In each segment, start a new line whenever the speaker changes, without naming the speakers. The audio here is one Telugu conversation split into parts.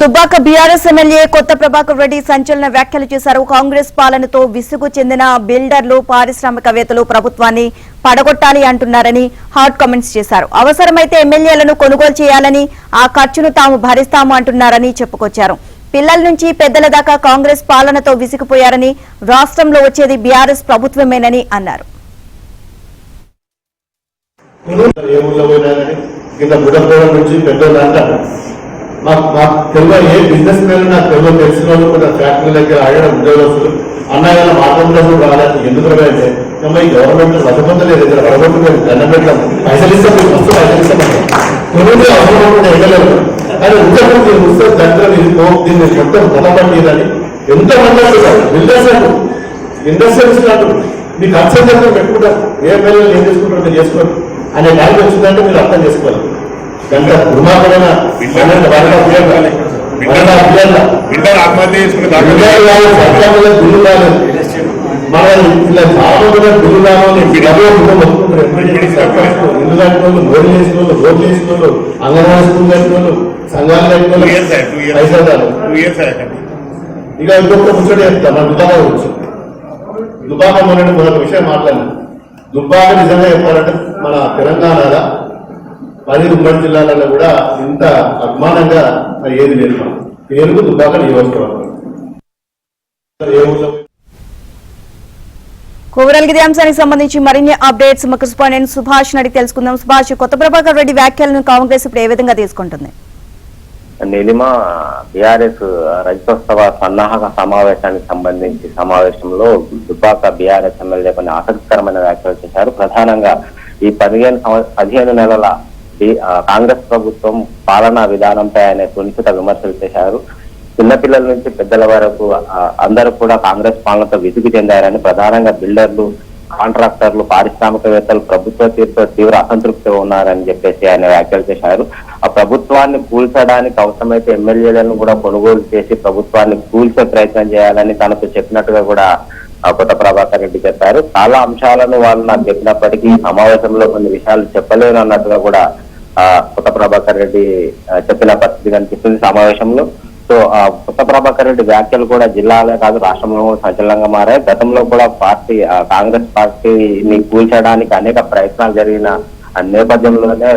దుబ్బాక బీఆర్ఎస్ ఎమ్మెల్యే కొత్త ప్రభాకర్ రెడ్డి సంచలన వ్యాఖ్యలు చేశారు. కాంగ్రెస్ పాలనతో విసుగు చెందిన బిల్డర్లు, పారిశ్రామికవేత్తలు ప్రభుత్వాన్ని పడగొట్టాలి అంటున్నారని హాట్ కామెంట్స్ చేశారు. అవసరమైతే ఎమ్మెల్యేలను కొనుగోలు చేయాలని, ఆ ఖర్చును తాము భరిస్తాము అంటున్నారని చెప్పుకొచ్చారు. పిల్లల నుంచి పెద్దల దాకా కాంగ్రెస్ పాలనతో విసిగిపోయారని, రాష్ట్రంలో వచ్చేది బీఆర్ఎస్ ప్రభుత్వమేనని అన్నారు.
తెలుగు ఏ బిజినెస్ మ్యాన్ నాకు తెలుగు తెలిసిన వాళ్ళు కూడా ఫ్యాక్టరీ దగ్గర ఆడడం ఉద్యోగస్తులు అన్నయ్య మాట్లాడుతూ రాలేదు. ఎందుకు అంటే ఈ గవర్నమెంట్ రసపొందలేదు, ఇక్కడ వడగొట్టుకుని దండం పెట్టాం, పైసలు ఇస్తాం, మీరు మస్తు పైసలు ఇస్తాం, కొన్ని అవసరం వేయగలరు కానీ ఉద్యోగం వస్తే దగ్గర దీన్ని మొత్తం బలపడలేదని ఎంతమంది అంటున్నారు. బిల్డర్స్ అంటూ ఇండస్ట్రియల్స్ అంటూ మీకు అర్థం చేస్తాం పెట్టుకుంటారు, ఏ పిల్లలు ఏం చేసుకుంటారు మీరు చేసుకోరు అనే టైం వచ్చిందంటే మీరు అర్థం చేసుకోవాలి. కనుక దుర్మార్గమైన గుళ్ళు కాలేదు, మన ఇలా చాలా గుళ్ళు కావాలి. ఇల్లు కట్టిన వాళ్ళు, మోడీ చేసిన వాళ్ళు, రోడ్లు వేసిన వాళ్ళు, అంగన్వాడీ స్కూల్ కట్టిన వాళ్ళు, సంఘాలు కట్టిన వాళ్ళు పైసలు. ఇక ఇంకొక ముచ్చట చెప్తా మన దుబాక గురించి. దుబాక మొన్న మరొక విషయం మాట్లాడినా. దుబ్బాక నిజంగా చెప్పాలంటే మన తెలంగాణలో 10 ఉమ్మడి జిల్లాలలో కూడా ఇంత అభిమానంగా ఏది లేదు. మన పేరుకు దుబ్బాక నియోజకవర్గం.
ఓవరాల్ గా అంశానికి సంబంధించి మరిన్ని అప్డేట్స్ మా కరెస్పాండెంట్ సుభాష్ అడిగి తెలుసుకుందాం. సుభాష్, కొత్త ప్రభాకర్ రెడ్డి వ్యాఖ్యలను కాంగ్రెస్ ఇప్పుడు ఏ విధంగా తీసుకుంటుంది?
నీలిమ, బీఆర్ఎస్ రజతోత్సవ సన్నాహక సమావేశానికి సంబంధించి సమావేశంలో దుబ్బాక బీఆర్ఎస్ ఎమ్మెల్యే కొన్ని ఆసక్తికరమైన వ్యాఖ్యలు చేశారు. ప్రధానంగా ఈ 15 నెలల కాంగ్రెస్ ప్రభుత్వం పాలనా విధానంపై ఆయన సునిశ్చిత విమర్శలు చేశారు. చిన్నపిల్లల నుంచి పెద్దల వరకు అందరూ కూడా కాంగ్రెస్ పాలనతో విసుగు చెందారని, ప్రధానంగా బిల్డర్లు, కాంట్రాక్టర్లు, పారిశ్రామికవేత్తలు ప్రభుత్వ తీరుతో తీవ్ర అసంతృప్తిగా ఉన్నారని చెప్పేసి ఆయన వ్యాఖ్యలు చేశారు. ఆ ప్రభుత్వాన్ని కూల్చడానికి అవసరమైతే ఎమ్మెల్యేలను కూడా కొనుగోలు చేసి ప్రభుత్వాన్ని కూల్చే ప్రయత్నం చేయాలని తనకు చెప్పినట్టుగా కూడా కొత్త ప్రభాకర్ రెడ్డి చెప్పారు. చాలా అంశాలను వాళ్ళు నాకు చెప్పినప్పటికీ సమావేశంలో కొన్ని విషయాలు చెప్పలేను అన్నట్టుగా కూడా కొత్త ప్రభాకర్ రెడ్డి చెప్పిన పరిస్థితి కనిపిస్తుంది సమావేశంలో. సో కొత్త ప్రభాకర్ రెడ్డి వ్యాఖ్యలు కూడా జిల్లాలే కాదు రాష్ట్రంలో సంచలనంగా మారాయి. గతంలో కూడా కాంగ్రెస్ పార్టీని కూల్చడానికి అనేక ప్రయత్నాలు జరిగిన నేపథ్యంలోనే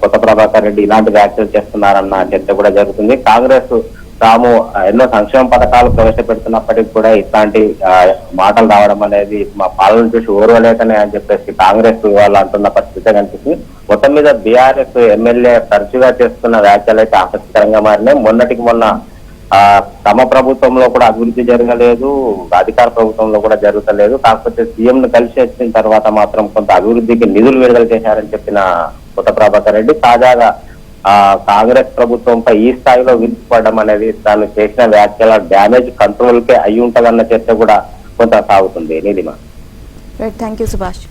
కొత్త ప్రభాకర్ రెడ్డి ఇలాంటి వ్యాఖ్యలు చేస్తున్నారన్న చర్చ కూడా జరుగుతుంది. కాంగ్రెస్ తాము ఎన్నో సంక్షేమ పథకాలు ప్రవేశపెడుతున్నప్పటికీ కూడా ఇట్లాంటి మాటలు రావడం అనేది మా పాలన చూసి ఓర్వలేకనే అని చెప్పేసి కాంగ్రెస్ వాళ్ళు అంటున్న పరిస్థితి కనిపిస్తుంది. మొత్తం మీద బీఆర్ఎస్ ఎమ్మెల్యే తరచుగా చేస్తున్న వ్యాఖ్యలు అయితే ఆసక్తికరంగా మారినాయి. మొన్నటికి మొన్న తమ ప్రభుత్వంలో కూడా అభివృద్ధి జరగలేదు, అధికార ప్రభుత్వంలో కూడా జరగలేదు. కాకపోతే సీఎం ను కలిసి వచ్చిన తర్వాత మాత్రం కొంత అభివృద్ధికి నిధులు విడుదల చేశారని చెప్పిన కొత్త ప్రభాకర్ రెడ్డి తాజాగా కాంగ్రెస్ ప్రభుత్వంపై ఈ స్థాయిలో విరుచుకోవడం అనేది తాను చేసిన వ్యాఖ్యల డ్యామేజ్ కంట్రోల్ కే అయి ఉంటదన్న చర్చ కూడా కొంత సాగుతుంది. Neelima,
thank you Subhash.